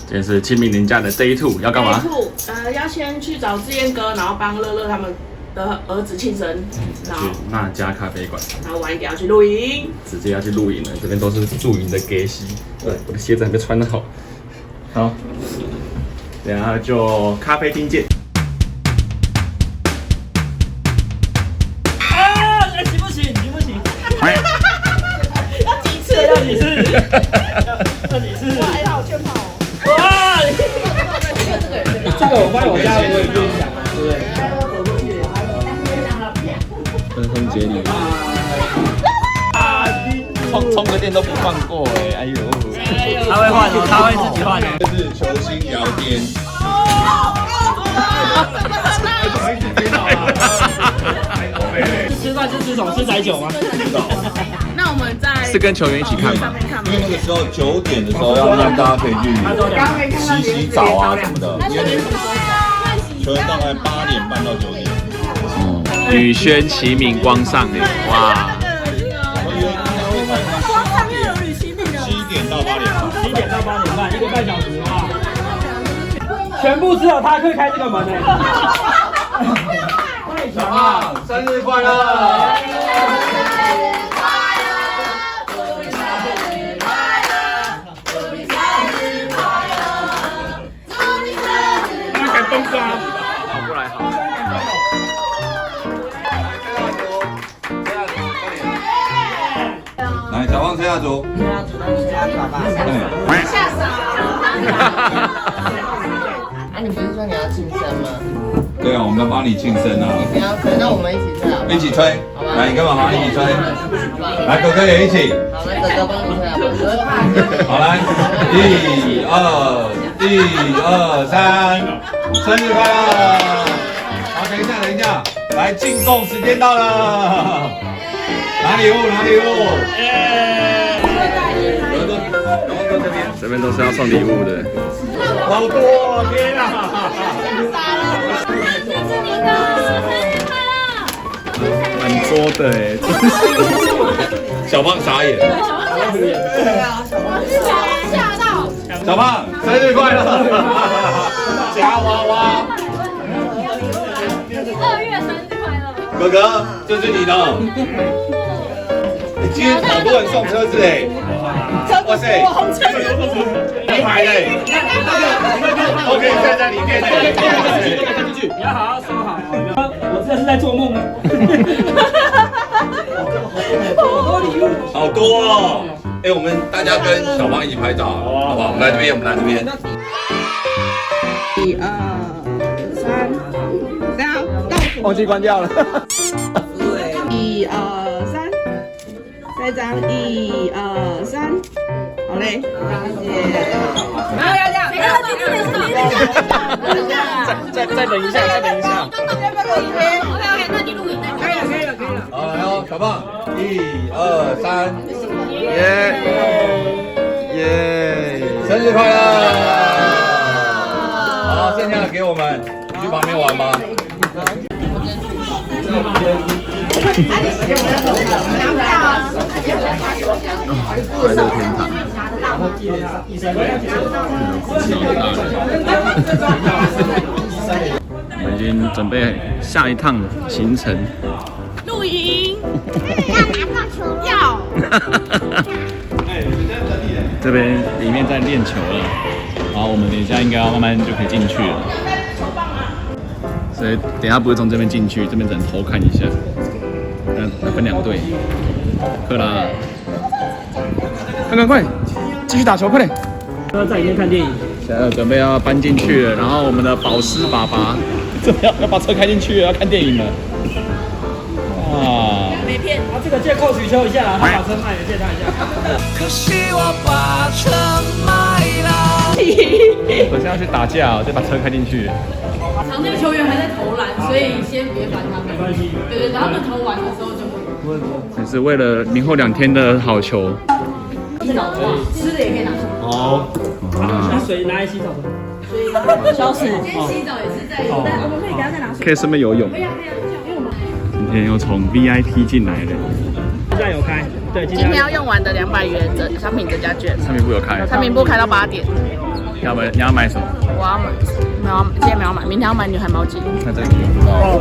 今天是清明年假的 Day 2，要干嘛 ？Day 2，要先去找志燕哥，然后帮乐乐他们的儿子庆生，然后去那家咖啡馆，然后晚一点要去露营，直接要去露营了。这边都是露营的给息，对，我的鞋子还没穿好。好，等一下就咖啡厅见。行不行？行不行？要几次？要几次？要几次？哇，还好圈跑哦。哇！这个我发现我家我也不用讲，对不对？纷纷接力。充个电都不放过哎呦！他会换哦，他会自己换哦。这是球星聊天。吃饭是吃什么？吃奶酒吗？那我们在是跟球员一起看吗？因为那个时候9点的时候要让大家可以去洗澡啊什么的，因为球员大概8点半到9点。女轩齐名光上哎，哇！光上又有吕其明的7点到8点半。 7点到8点半，1个半小时啊！全部只有他会开这个门哎！太强了！生日快乐！感动吧！好过来好。来，小胖车下组。吓傻啊，你不是说你要庆生吗？对啊，我们要帮你庆生啊！你要吹，那我们一起吹好不好？一起吹，来，你跟妈妈一起吹，来，哥哥也一起。好，那哥哥帮你吹好不好？我会怕。好，来，1、2、3，生日快乐！好，等一下，来进贡时间到了，拿礼物。这边都是要送礼物的，好多，天啊！蛮多的哎，小胖傻眼。吓到！小胖，生日快乐！夹娃娃。 2月生日快乐！哥哥，这是你的。今天好多人送车子哎！哇塞，名牌嘞！OK， 站在里面嘞。看进去，你要好好收好。我这是在做梦。好多礼物，好多哦！哎，我们大家跟小胖一起拍照，好不好？我们来这边。 1、2、3，这样倒数。忘记关掉了。 1、2、3，再张1、2、3，好嘞，谢谢。然后要这样，再等一下。OK，那你录影可以了。好，来哦，小胖，1、2、3，耶！生日快乐！好，剩下的给我们，你去旁边玩吧。 快乐天堂。我们已经准备下一趟行程。露营。要拿棒球要。这边里面在练球了，然后我们等一下应该要慢慢就可以进去了。所以等一下不会从这边进去，这边只能偷看一下。那分2队，克拉，快，继续打球，快点！要在里面看电影。现在准备要搬进去了，然后我们的宝师爸爸这要把车开进去了，要看电影了。哇！没骗。啊，这个借扣取消一下啦，他把车卖了，借他一下。可惜我把车卖了。我现在要去打架哦，再把车开进去。场内球员还在投篮，所以先别烦他们。没关系。对，然后他们投完的时候就会。只是为了明后2天的好球。洗澡的话，吃的也可以拿出来。好。那水拿来洗澡的。消失。今天洗澡也是在，但我们可以给他再拿水。可以顺便游泳。可以啊，因为我们今天又从 VIP 进来了。现在有开。对，今天要用完的200元商品折价券，商品部有开。商品部开到8点。你要买什么？我要买，没有，今天没有买，明天要买女孩毛巾。那这个用不到。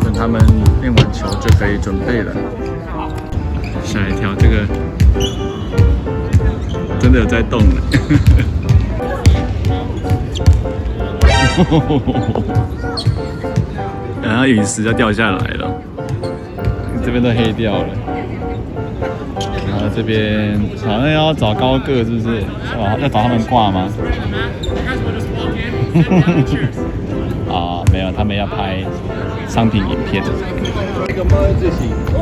等他们练完球就可以准备了。吓一跳，这个真的有在动呢。然后陨石要掉下来了，这边都黑掉了。然后这边好像要找高个，是不是？要找他们挂吗？啊，没有，他们要拍商品影片。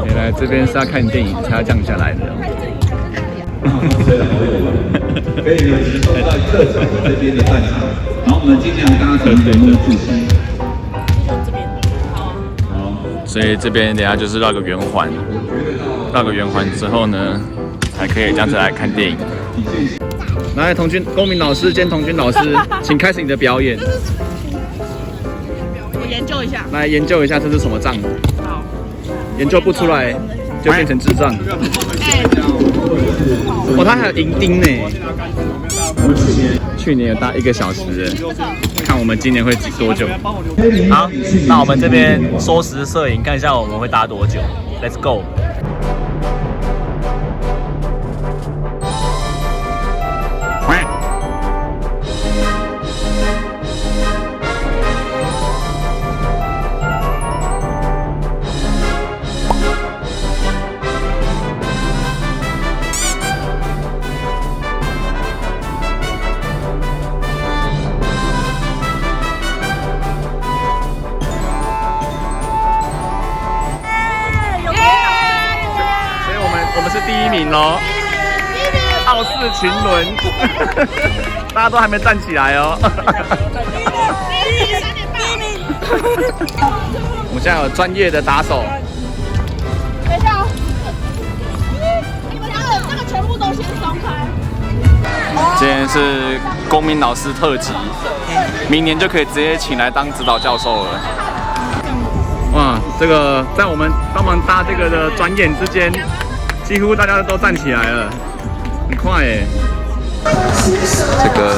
原来这边是要看电影才要降下来的。可以呢，集中到客场的这边的战场，然后我们尽量搭乘人工复习。所以这边等下就是绕个圆环，绕个圆环之后呢，才可以这样子来看电影。来，公民老师兼童军老师，请开始你的表演。我研究一下。来研究一下这是什么杖。好。研究不出来就变成智障。哦，他还有银钉呢。去年有搭1个小时，看我们今年会挤多久。好，那我们这边缩时摄影，看一下我们会搭多久。Let's go。哦，傲视群伦，大家都还没站起来哦。我们现在有专业的打手。等一下哦，你们两个这个全部都先松开。今天是公民老师特辑，明年就可以直接请来当指导教授了。哇，这个在我们帮忙搭这个的转眼之间。几乎大家都站起来了，很快耶！这个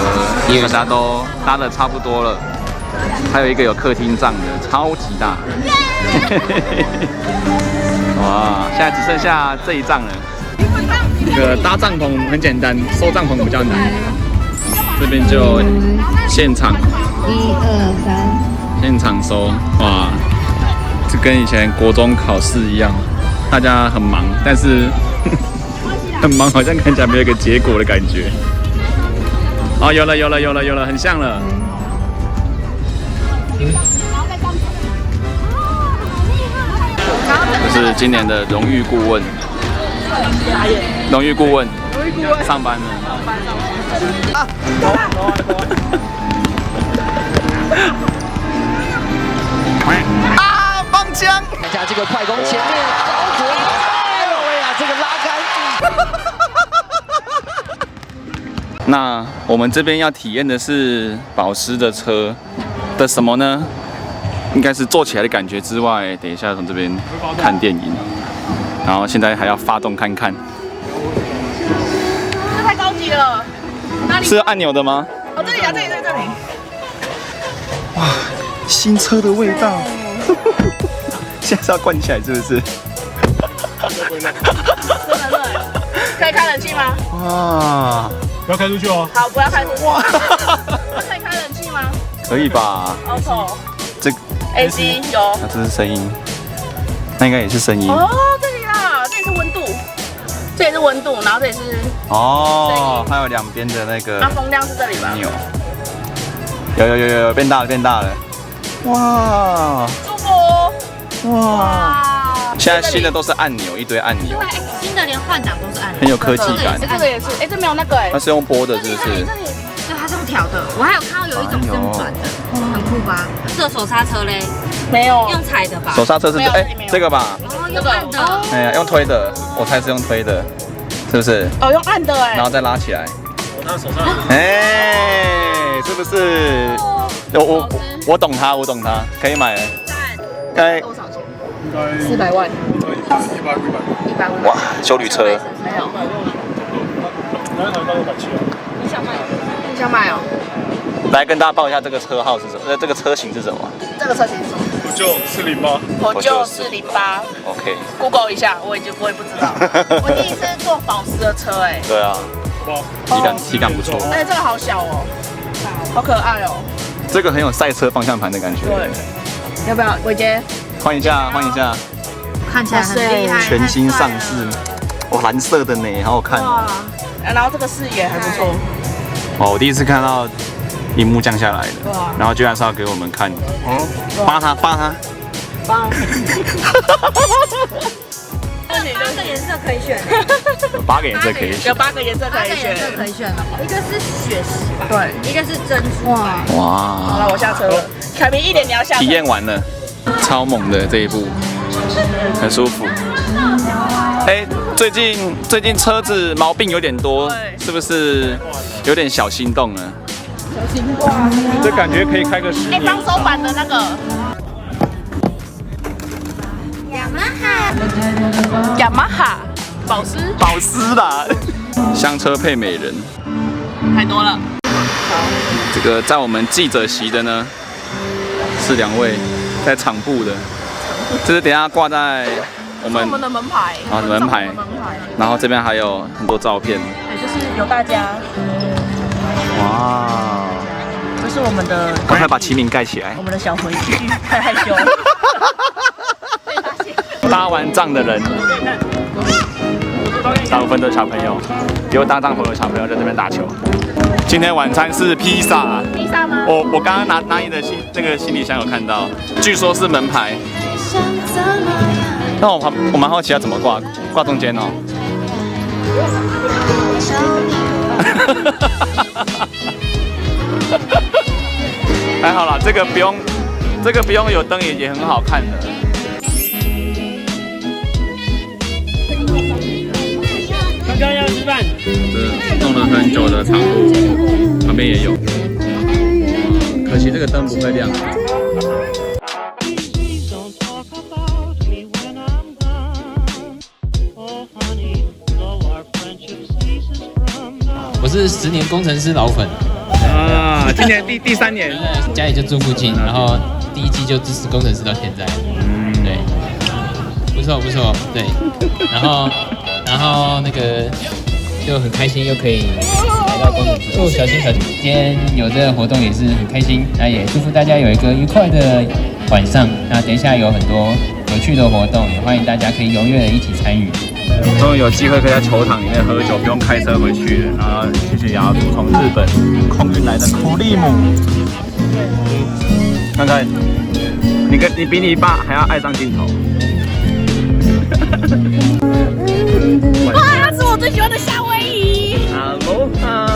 大家都搭的差不多了，还有一个有客厅帐的，超级大。哇，现在只剩下这一帐了。这个搭帐篷很简单，收帐篷比较难。这边就现场，1、2、3，现场收。哇，这跟以前国中考试一样。大家很忙，但是很忙，好像看起来没有一个结果的感觉。哦，有了，很像了。这是今年的荣誉顾问上班了。啊！放枪！看一下这个快攻前面。哎呦喂呀，这个拉杆！那我们这边要体验的是保时的车的什么呢？应该是坐起来的感觉之外，等一下从这边看电影，然后现在还要发动看看。这太高级了。哪里？是按钮的吗？哦，这里啊，这里。哇，新车的味道。现在是要关起来是不是？真的热，可以开冷气吗？哇，不要开出去哦。好，不要开出去。哇，可以开冷气吗？可以吧 ？Auto。这 AC 有。那这是声音，那应该也是声音。哦，这里啦，这里是温度，这里是温度，然后这里是。哦，还有两边的那个。它风量是这里吧？钮。有，变大了。哇。舒服。哇！现在新的都是按钮，一堆按钮。对，新的连换挡都是按钮，很有科技感。这个也是，这没有那个它是用拨的，是不是？对，它是用调的。我还有看到有一种是用转的，很酷吧？这手刹车嘞？没有，用踩的吧？手刹车是这个吧？哦，用按的。哎呀，用推的，我猜是用推的，是不是？哦，用按的哎。然后再拉起来。那手上。哎，是不是？我懂它，可以买了。该多少钱？400万。100万。哇，休旅车。没有。你想买哦？来跟大家报一下这个车号是什么？这个车型是什么？这个车型是什么？我就408。OK。Google 一下，我也不知道。我第一次坐保时的车哎。对啊。体感不错。而且这个好小哦，好可爱哦。这个很有赛车方向盘的感觉。对。要不要伟杰？换一下，换一下。看起来很厉害。全新上市。哇，蓝色的呢，好好看。哇。然后这个视野还不错。哦，我第一次看到荧幕降下来的，然后居然是要给我们看，扒它。8个颜色可以选，有8个颜色可以选，有8个颜色可以选，一个是血石吧，对，一个是珍珠。哇，好了，我下车了。凯明，1点你要下车。体验完了，超猛的这一部，很舒服。哎，最近车子毛病有点多，是不是有点小心动了？小心动，这感觉可以开个10年。方手版的那个。雅马哈，保时啦，香车配美人，太多了。这个在我们记者席的呢，是2位在场部的，这是等一下挂在我们的门牌啊门牌，然后这边还有很多照片，对，就是有大家。哇，这是我们的，赶快把旗名盖起来。我们的小回去，太害羞。搭完帐的人，大部分都是小朋友，有搭帐篷的小朋友在这边打球。今天晚餐是披萨。披萨吗？我刚刚拿你的这个行李箱有看到，据说是门牌。那我蛮好奇要怎么挂中间哦。还好啦，这个不用有灯也很好看的。刚刚要吃饭。这弄了很久的长路，旁边也有。可惜这个灯不会亮。我是10年工程师老粉啊，今年第3年，家里就住附近，然后第1季就支持工程师到现在，对，不错，对，然后那个就很开心，又可以来到工程师。祝小新今天有这个活动也是很开心，那也祝福大家有一个愉快的晚上。那等一下有很多有趣的活动，也欢迎大家可以踊跃的一起参与。终于有机会可以在球场里面喝酒，不用开车回去了。然后谢谢雅图从日本空运来的苦力姆，看看你比你爸还要爱上镜头。哇，是我最喜欢的夏威夷。Aloha。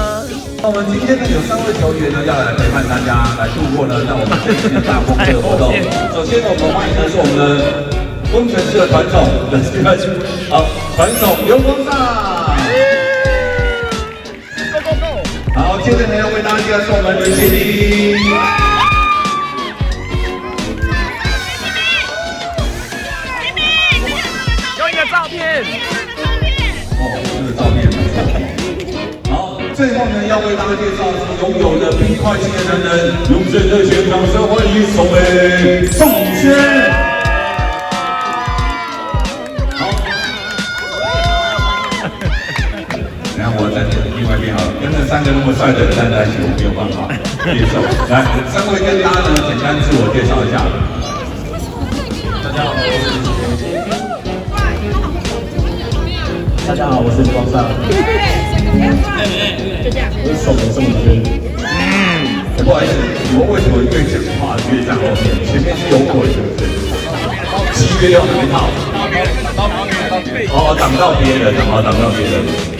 我们今天呢有3位球员呢要来陪伴大家来度过呢让我们这一天大风的活动。首先呢我们欢迎的是我们的工程师的团总，好，团总刘光上。好，接着呢要为大家介绍我们吕杰林。有一个照片。哦，这个照片。好，最后呢要为大家介绍是拥有着冰块型的男人，用最热血掌声欢迎首位宋轩。我站另外一边好了，跟那3个那么帅的人站在一起，我没有办法接受。来，3位跟大家呢简单自我介绍一下。大家好，我是光上。我是手的宋轩。不好意思，你们为什么越讲话越在后面？前面是有鬼是不是？7月6号没好。哦，挡到别人，挡到别人。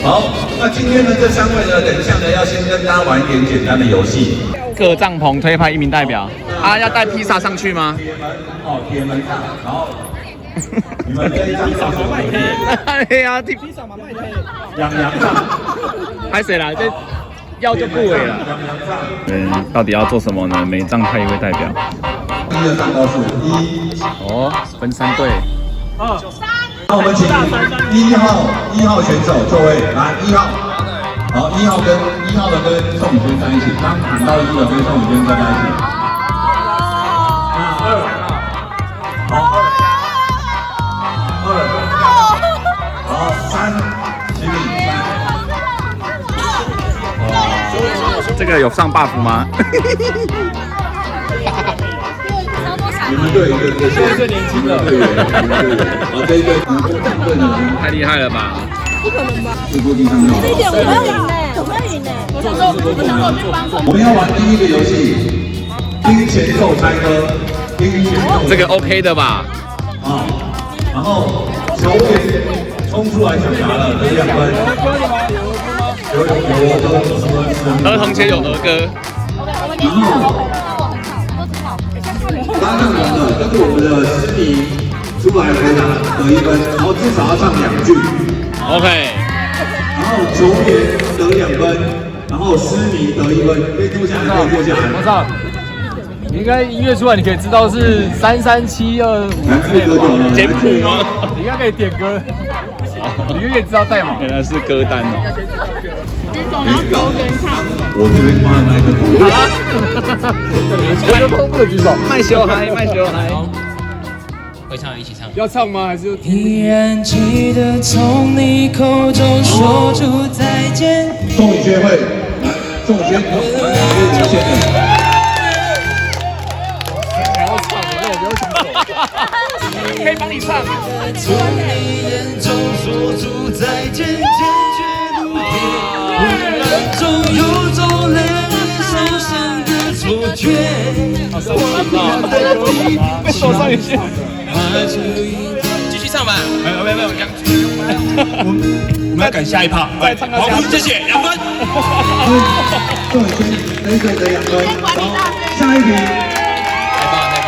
好，那今天呢，这3位呢，等一下呢，要先跟大家玩一点简单的游戏。各帐篷推派1名代表，要带披萨上去吗？铁门上，然后你们这一张上什么？哎呀，披萨嘛卖的，洋上，拍谁啦？这要就不为了。到底要做什么呢？每帐派1位代表。1、2、3倒数，1。哦，分3队。那我们请1号选手座位来，1号。好，1号的跟宋宇轩在一起，刚喊到1的跟宋宇轩站在一起。2，好，2，好，3，起立，3。这个有上 buff 吗？你们队一个最年轻的队员，好，这一队队的人太厉害了吧！不可能吧？是坐地上的。这一点我们要赢呢，我们要赢呢。我想说去帮我们要玩第1个游戏，听前奏猜歌，听前奏。这个 OK 的吧？啊，然后小伟冲出来抢答了，得2分。有儿童节有儿歌。然后答案完了，跟我们的诗迷出来回答得1分，然后至少要唱2句。OK。然后球员得2分，然后诗迷得1分，可以坐下来，可以坐下来。马上，你应该音乐出来，你可以知道是33725之类的吧？简谱吗？你应该可以点歌，你应该可以知道代码。原来是歌单哦。我这边放麦克风。我就不能举手。卖小孩，卖小孩。会唱一起唱。要唱吗？还是？依然记得从你口中说出再见。宋宇轩会来，宋宇轩，来出现的。还要唱，那我不要举手。可以帮你唱。从你眼中说出再见，坚决不变。总有种令人受伤的错觉。被手上一下。继续唱吧。没有，我们要赶下一趴，再唱到下。谢谢2分。宋宇轩得2分，好，下一题。太棒！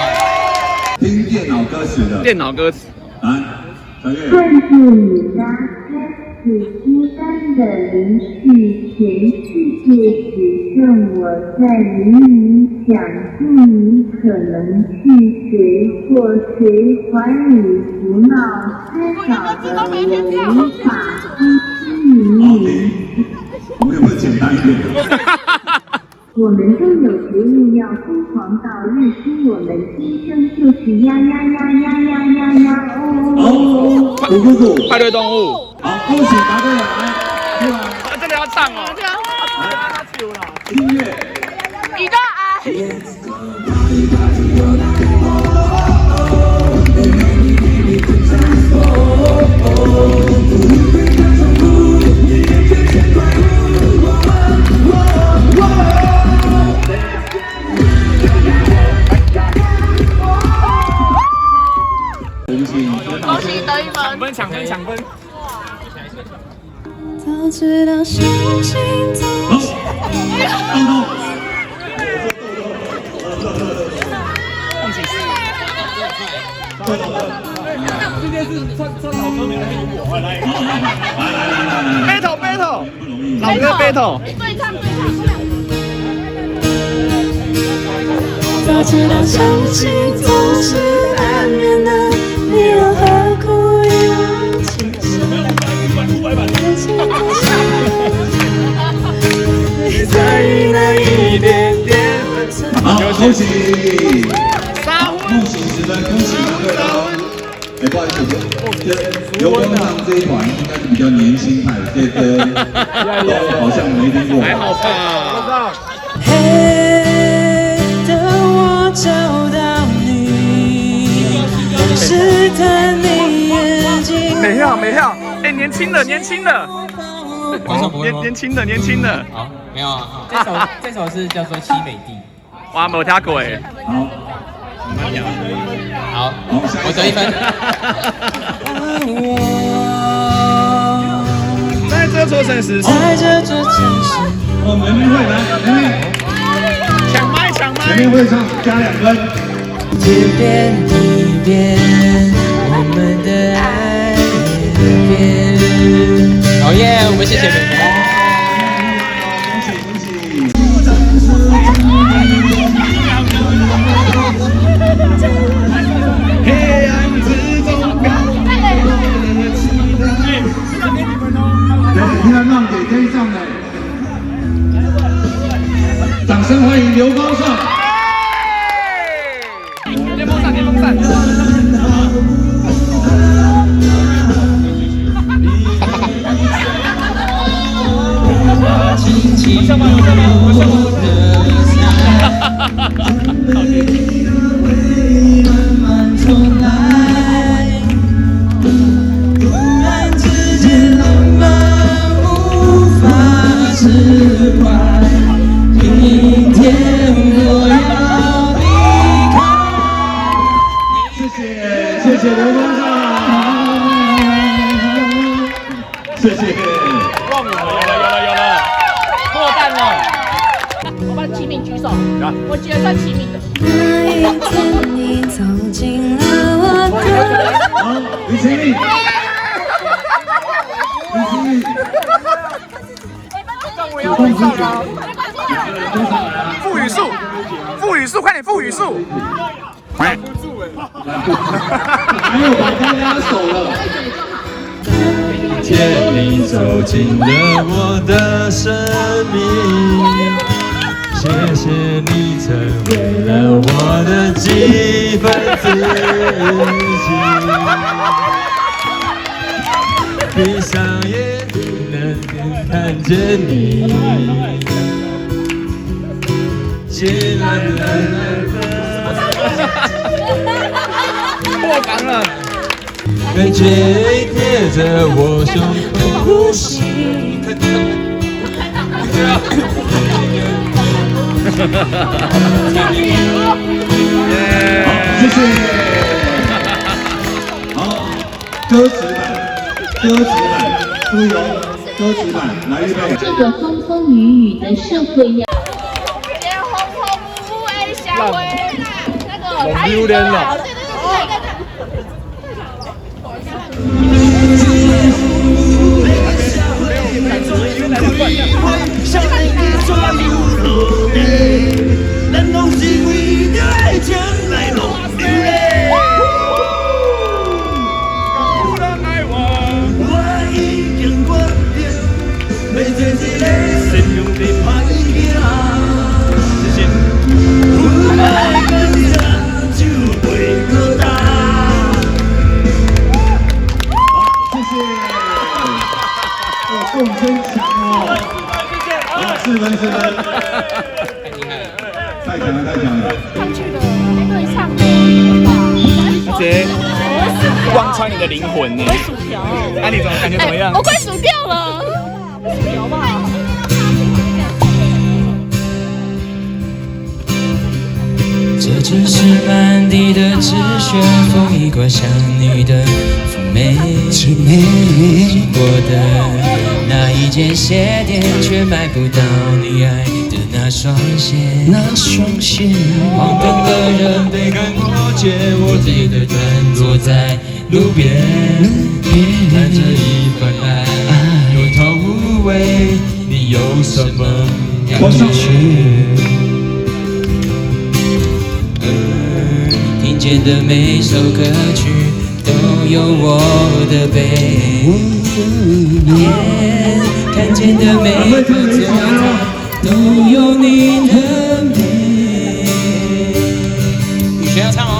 听电脑歌词的。电脑歌词。来，小月。顺着你那开始孤单的离去，全世界只剩我在黎明想住你可能去谁或谁怀里胡闹，缺少的我无法呼吸你。我们有没有简单一点？我们都有觉悟，要疯狂到日出，我们今生就是呀呀呀呀呀呀呀哦！鼓，派对动物。好，恭喜答对了，来，出来。这个要唱哦。来，音乐。你的爱。恭喜得1分。抢分。早知道相信总是。今天是唱老歌，没人赢我。来，battle， 老歌 battle。对唱。早知道相信总是难免的，你又何苦一往情深？你在意那一点点。好，恭喜梦醒10分，恭喜答对了。不好意思，游光堂这一团应该是比较年轻派，这歌都好像没听过。还好吧。黑的我找到你，试探你眼睛。没跳，哎，年轻的。年轻的。好，没有啊。这首是叫做《西美地》。哇，没听过哎。好，我得1分。在这座城市。妹妹会来，妹妹。抢麦。妹妹会唱，加2分。一遍一遍，我们的爱变。好耶，我们谢谢妹妹。恭喜。黑暗之中飘来了期待。对，你要让给天上的。声欢迎刘光胜。电风扇，电风扇。我笑吗？我笑吗？我笑吗？谢谢刘光胜，谢谢。忘了，有了，破蛋了。我帮齐敏举手，我觉得算齐敏的。你走进了我的。好，李晴丽。让我要上了。副语速，快点副语速。还有把刚压手了。天，你走进了我的生命，谢谢你成为了我的几分自己。闭上眼能看见你，绚烂的。破防了。感觉贴着我胸口呼吸。谢谢。好，歌词版，苏有歌词版，来预备。这个风风雨雨的社会呀。红红乌诶小薇啦，那个台语歌啊，对，咱拢是为着爱情来落泪。有人爱我已经决定，要做一个善良的歹囝。谢谢。不爱跟着就袂孤单。谢谢。哇，共声强哦。好，4分。太强了。上去了，对唱的，直接贯穿你的灵魂呢。薯条，那你怎么感觉怎么样？我快数掉了，薯条吧。这城市满地的纸屑，风一刮像你的妩媚，经过的那一间鞋店，却买不到你爱的那双鞋。黄灯的人被赶过街，我自的短落在路边，看着一份爱有头无尾，你有什么感觉？听见的每首歌曲都有我的悲，看见的每个座谈都有你的美。雨轩要唱哦。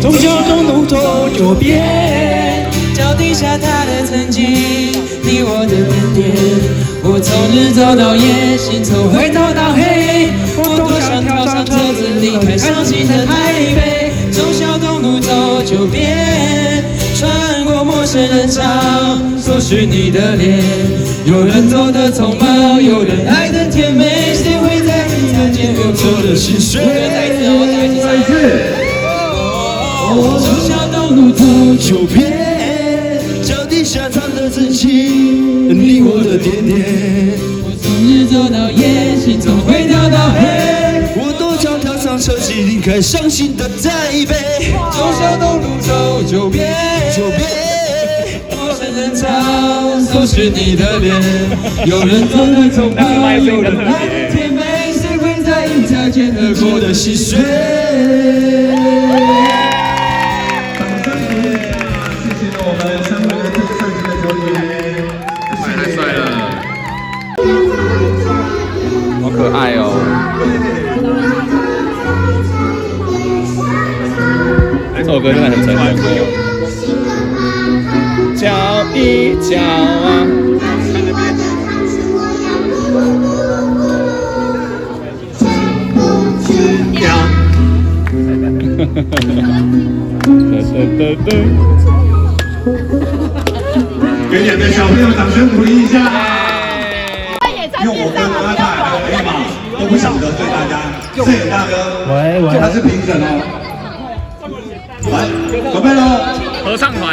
从小东路走右边，脚底下他的曾经，你我的点点。我从日走到夜，心从灰走到黑，我多想跳上车子离开伤心的台北。从小东路走9遍，穿过陌生人潮，搜寻你的脸。有人走得匆忙，有人爱得甜美，谁会在意擦肩而过的心碎？再一次。从小东路走9遍，脚底下藏的真情，你我的点点。我从日走到夜，心从灰跳到黑，我多想跳上车机离开伤心的台北。从小东路走9遍，陌生人潮，搜寻你的脸。有人走得匆忙，有人爱得甜美，谁会在意擦肩而过的心碎？我们3位的这次赛季的球员，太帅了。笑啊。给两个小朋友掌声鼓励一下。用我跟阿泰还有 A 玛都不晓得对大家，摄影大哥，他是评审哦。来，准备喽！合唱团。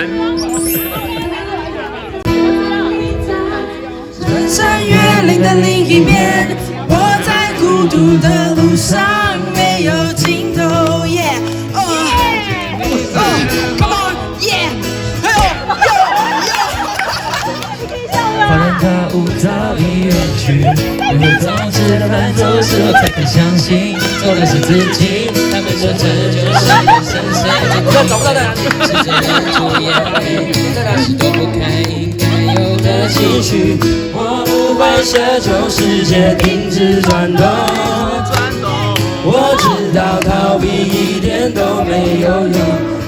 穿山越岭的另一边，我在孤独的路上没有尽头。Yeah， come on， yeah， 华人的舞早已远去，为何总是犯错时候才肯相信，错的是自己。他们说这就是人生，谁都找不到的。是这样出眼泪，那是躲不开应该有的情绪。我不会奢求世界停止转动，我知道逃避一点都没有用。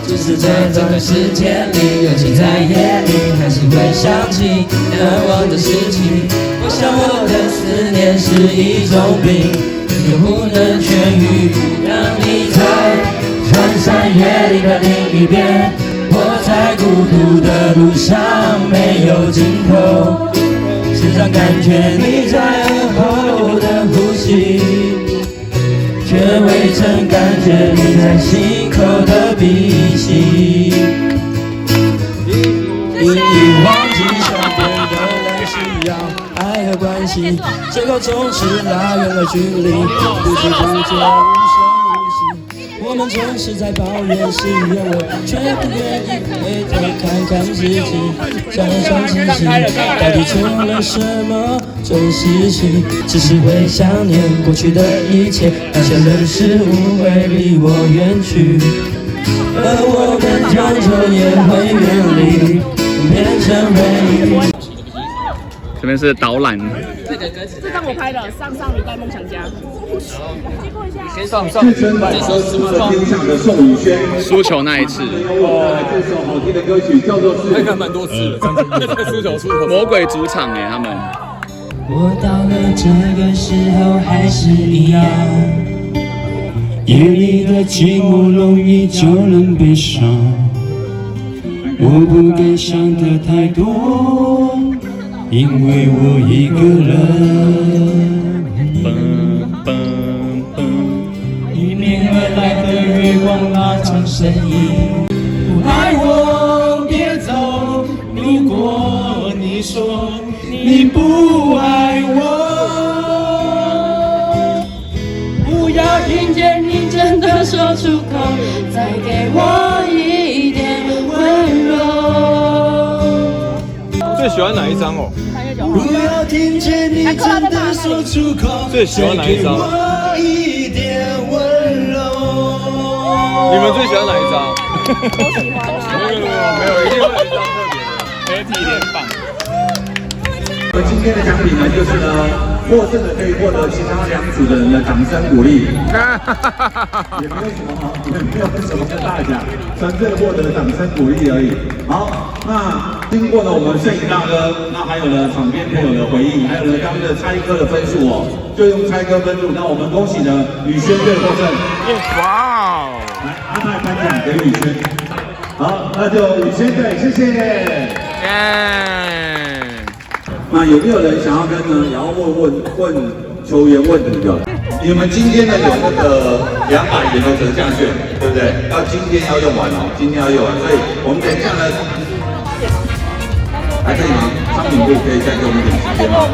只是在这个世界里，尤其在夜里，还是会想起难忘的事情。我想我的思念是一种病，又不能痊愈。当你在穿山越岭的另一边，我在孤独的路上没有尽头。时常感觉你在耳后的呼吸，却未曾感觉你在心口的鼻息。已忘记身边的人需要爱和关系，最后总是拉远了距离，不知不觉无声无息。我们总是在抱怨事与愿违，却不愿意回头看看自己，想想自己到底做了什么种事情，只是会想念过去的一切，那些人事物会离我远去，而我们终究也会远离，变成回忆。这边是导览，这张我拍的，上上一代梦想家。先上，再说天上的宋宇轩，输球那一次，这首好听的歌曲叫做是，看蛮多次了，在输球魔鬼主场他们。我到了这个时候还是一样，夜里的寂寞容易叫人悲伤，我不该想的太多，因为我一个人。迎面而来的月光拉长身影，不爱我别走，如果你说你不爱我，不要听见你真的说出口，再给我一点温柔。最喜欢哪一张哦？不要听见你真的说出口，最喜欢哪一张？我一点温柔。你们最喜欢哪一张？都喜欢啊。没有，一定会有一张特别的。合体连放。我们今天的奖品呢，就是呢，获胜的可以获得其他两组的人的掌声鼓励。也没有什么好，也没有什么大奖，纯粹获得掌声鼓励而已。好，那经过了我们摄影大哥，那还有呢场边朋友的回应，还有呢刚刚的猜歌的分数哦，就用猜歌分数。那我们恭喜呢宇轩队获胜。哇哦！来，阿泰颁奖给宇轩。好，那就宇轩队，谢谢。耶！那有没有人想要跟呢？然后问球员问题的？你们今天呢有那个200元的折价券，对不对？今天要用完哦，今天要用完，所以我们等一下呢，还可以吗？商品部可以再给我们一点时间吗？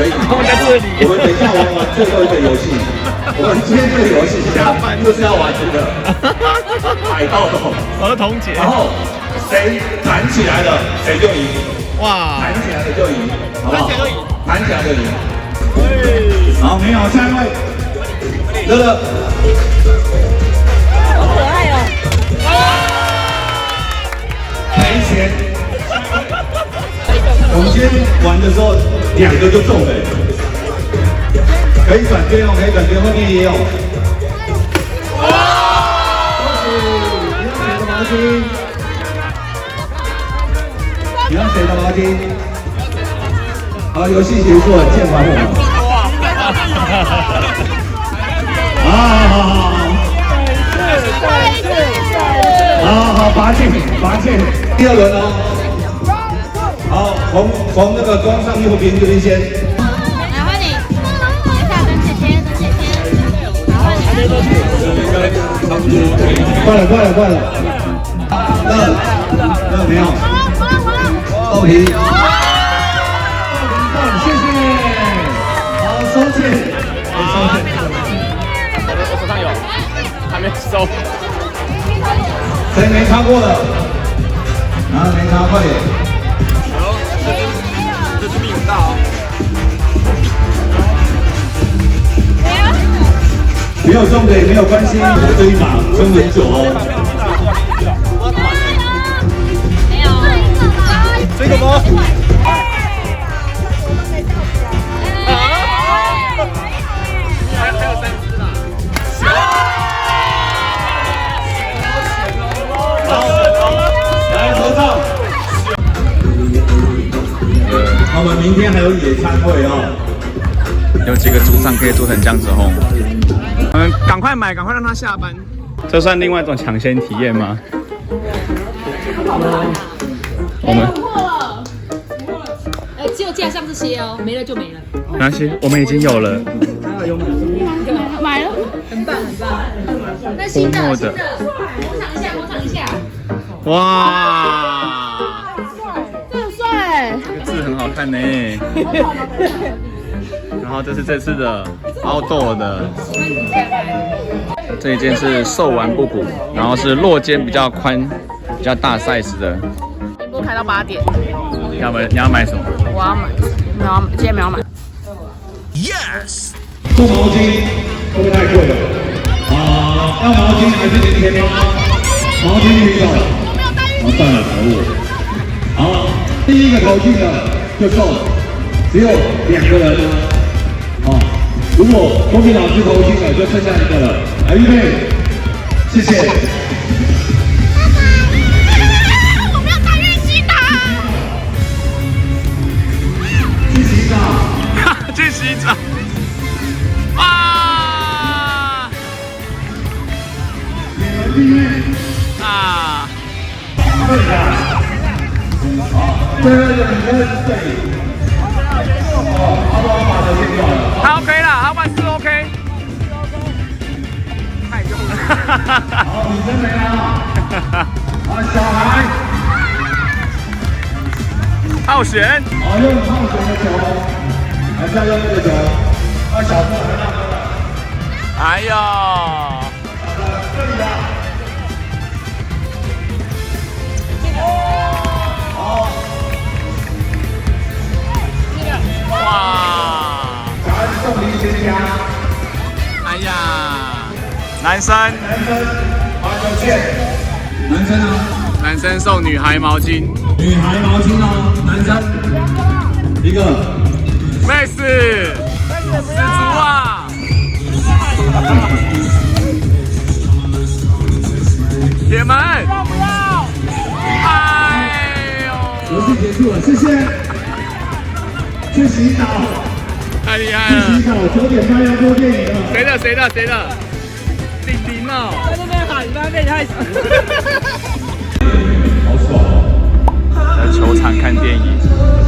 可以。我在这里。我们等一下玩最后一个游戏，我们今天这个游戏下班就是要玩这个海盗儿童节。然后谁弹起来了，谁就赢。哇！弹起来的就赢，好不好？弹起来就赢。好，没有，下一位，乐乐。好可爱哦！赔钱。我们今天玩的时候2个就中了，可以转圈哦，可以转圈，后面也有。恭喜，你有2个毛巾。你要谁的毛巾？好，游戏结束了，键盘我。好，拔剑。第二轮哦。好，从那个装上右边这边先。来换你，等一下，等姐姐。然后快了。那没有。豆皮。谢谢。好，收起。我手上有，还没收。谁没擦过的？没擦，快点。这是密武大哦。没有中的也没有关系，我这一把撑很久哦。没有。这个吗？还有3只啦。来合照。我们明天还有野餐会哦。有几个主场可以做成这样子哦。我们赶快买，赶快让他下班。这算另外一种抢先体验吗？我们只有架上这些哦，没了就没了。没关系，我们已经有了。买了，很棒。那新的，摸着模仿一下。哇，这很帅。这个字很好看呢。然后这是这次的outdoor的，这一件是瘦丸不补，然后是落肩比较宽、比较大 size 的。一波开到8点。你要买什么？我要买，今天没有买。Yes。送毛巾会不会太贵了？要毛巾还是零钱吗？毛巾女手。算了，可恶。好，第一个投进的就中，只有2个人。如果公平老师投进了，就剩下1个了。来，预备，谢谢。我没有带运气的。去洗澡。去洗澡。啊！你们地狱。啊！对呀。最后一个你跟对。他 OK 啦，他万事 OK。太用了。好，女生没了。小孩。浩璇。用浩璇的球，还是要用这个球？小布还让。哎呦！好。哇！小孩子送礼先加。哎呀！男生好，有限。男生呢？男生送女孩毛巾。女孩毛巾哦，男生1个。妹子，知足啊！铁门。不要！哎呦！游戏结束了，谢谢。去洗澡。太厉害了！去洗澡，9点半要播电影了。谁的？弟弟闹。在那边喊，你那边太死。好爽哦！在球场看电影，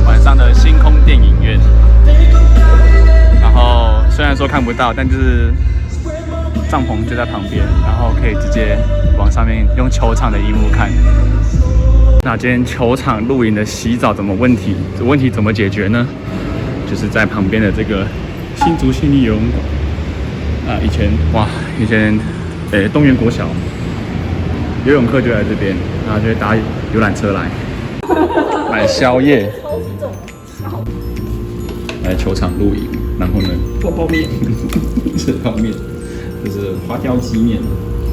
晚上的星空电影院。然后虽然说看不到，但就是帐篷就在旁边，然后可以直接往上面用球场的荧幕看。那今天球场露营的洗澡这问题怎么解决呢？就是在旁边的这个新竹县立游泳馆以前东园国小游泳课就在这边，然后就会搭游览车来买宵夜，来球场露营，然后呢泡面，吃泡面，就是花雕鸡面，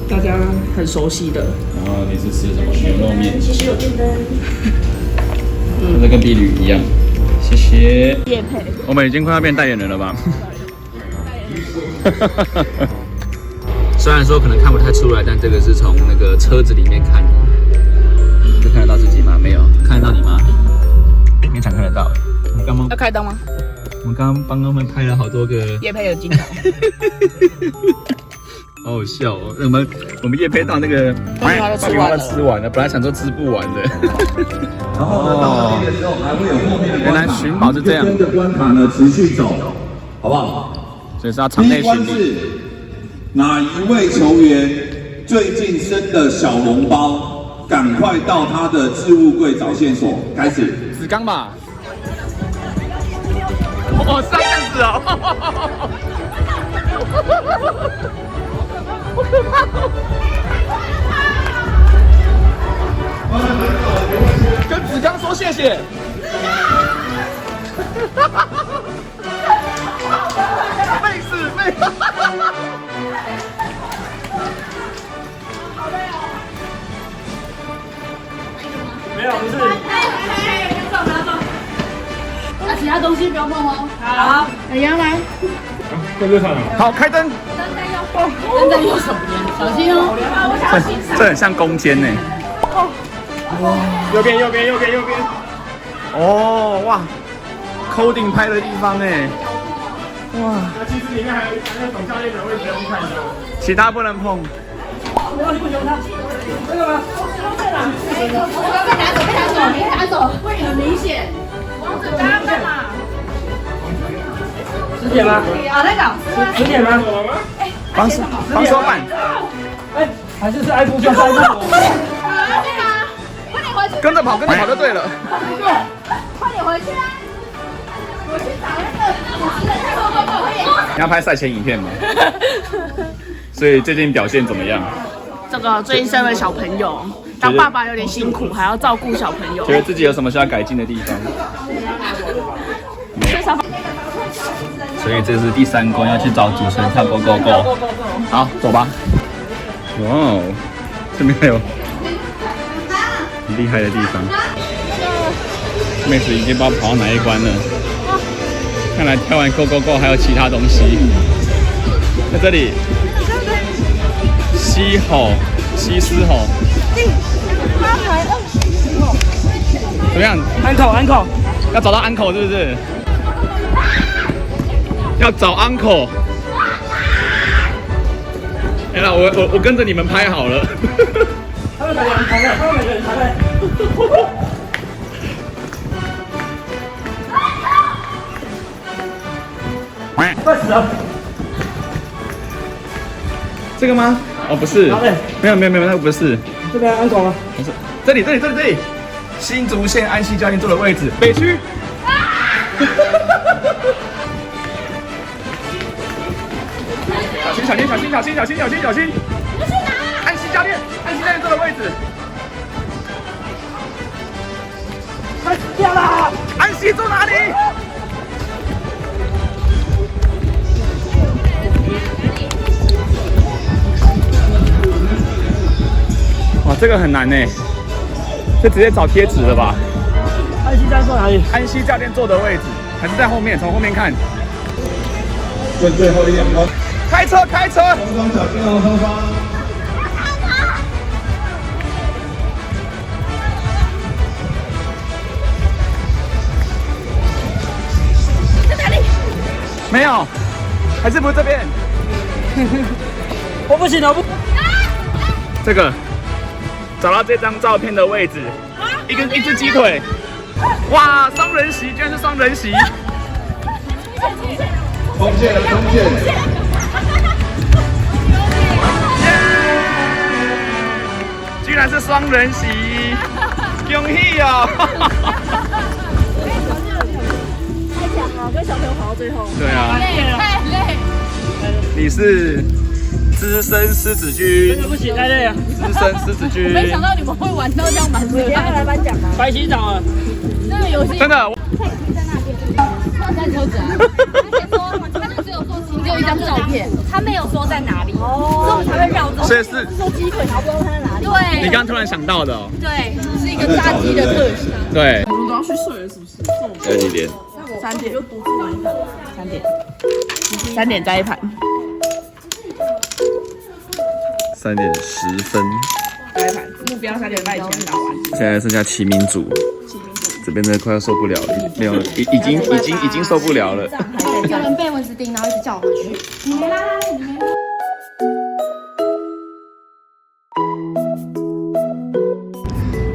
大家很熟悉的。然后你是吃什么牛肉面？其实有电灯，这跟碧旅一样。谢谢。业配。我们已经快要变代言人了吧？虽然说可能看不太出来，但这个是从那个车子里面看的。就看得到自己吗？没有，看得到你吗？要开灯吗？我们刚刚帮他们拍了好多个业配的镜头。好好笑哦！我们夜配到那个爆米花都吃完了，本来想说吃不完的。然后呢，到这里的时候还会有后面的原来寻宝是这样，跟着关卡呢持续走，好不好？所以是要场内巡礼。哪一位球员最近生的小笼包？赶快到他的置物柜找线索。开始，子刚吧。哦，是这样子哦。好可怕！跟子刚说谢谢。累死累。没有，不是。那其他东西不要碰哦。好，有羊吗？会不会看啊？好，开灯。灯在右手边，小心哦。这很像攻坚呢。右边。哦，哇 ，coding 拍的地方哎。哇。那其实里面还有总教练的位置不用看的。其他不能碰。你不喜欢他？那个吗？被拿走，会很明显。王者刚刚干嘛10点吗？啊，那个10点吗？防守板。哎，还是爱哭就塞住。快点回去，跟着跑就对了。快点回去啊！我去找那个快点。你要拍赛前影片吗？所以最近表现怎么样？这个最近生了小朋友，当爸爸有点辛苦，还要照顾小朋友。觉得自己有什么需要改进的地方？没有。所以这是第3关，要去找主持人跳 Go Go Go。好，走吧。哇哦，这边还有很厉害的地方。妹子已经不知道跑到哪一关了。看来跳完 Go Go Go 还有其他东西。在这里。西施吼。怎么样？安口，要找到安口是不是？要找 uncle。哎呀，我跟着你们拍好了。他们每个人排队。快死了！这个吗？哦，不是。没有，那个不是。这边安口吗？不是，这里。新竹县安溪教练坐的位置，北区。小心！安溪教练坐的位置。快死掉了！安溪住哪里？哇，这个很难呢，这直接找贴纸了吧？安溪教练坐哪里？安溪教练坐的位置，还是在后面？从后面看。问最后一点关。开车！双方小心哦，双方。在哪里？没有，还是不是这边？我不行，这个，找到这张照片的位置，一只鸡腿。哇，双人席，居然是双人席。封建。居然是双人席，恭喜哦！太强了，跟小朋友跑到最后。对啊，太累。你是资深狮子军，真的不行，太累了。资深狮子军。没想到你们会玩到这样满足。等一下来颁奖吗？白洗澡啊！那个游戏真的。在那边，在车子啊。他先说，他就只有一张照片，他没有说在哪里，所以我们才会绕着。所以是说鸡腿，然后不知道它在哪里。对。你刚刚突然想到的哦。对，是一个炸鸡的特写。对。我们都要去睡了，是不是？有几点？3点就独自玩一盘。3点再一盘。3点10分。再一盘，目标3点半以前打完。现在剩下齐民组。这边的快要受不了了，没有，已经受不了了。有人被蚊子叮，然后一直叫我回去。你没拉拉链，你没拉。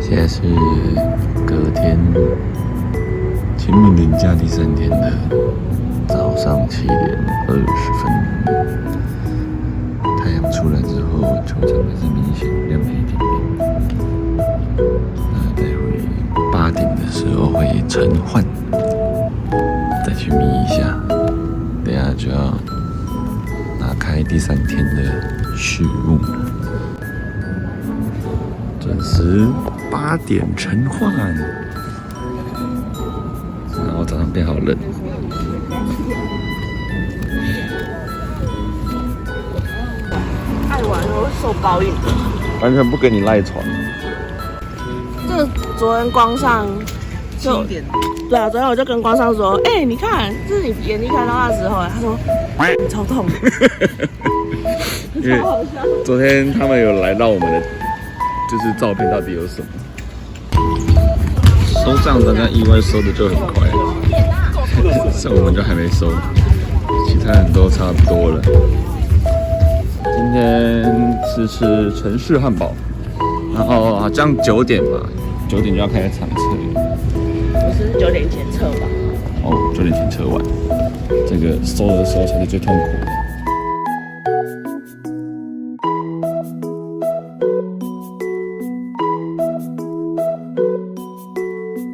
现在是隔天清明连假第3天的早上7点20分。太阳出来之后，球场还是明显亮了一点点。那待会8点的时候会晨换，再去眯一下。等一下就要打开第3天的序幕了。准时8点晨换，然后早上变好冷。爱玩会受报应，完全不跟你赖床。这昨天光上就对啊，昨天我就跟光上说，你看，这是你眼睛看到那时候，他说超痛的，因为昨天他们有来到我们的。就是照片到底有什么？收账的那意外收的就很快，像我们就还没收，其他人都差不多了。今天是吃城市汉堡，然后好像9点吧，9点就要开始场测。我是9点前测吧。哦，9点前测完，这个收的时候才是最痛苦的。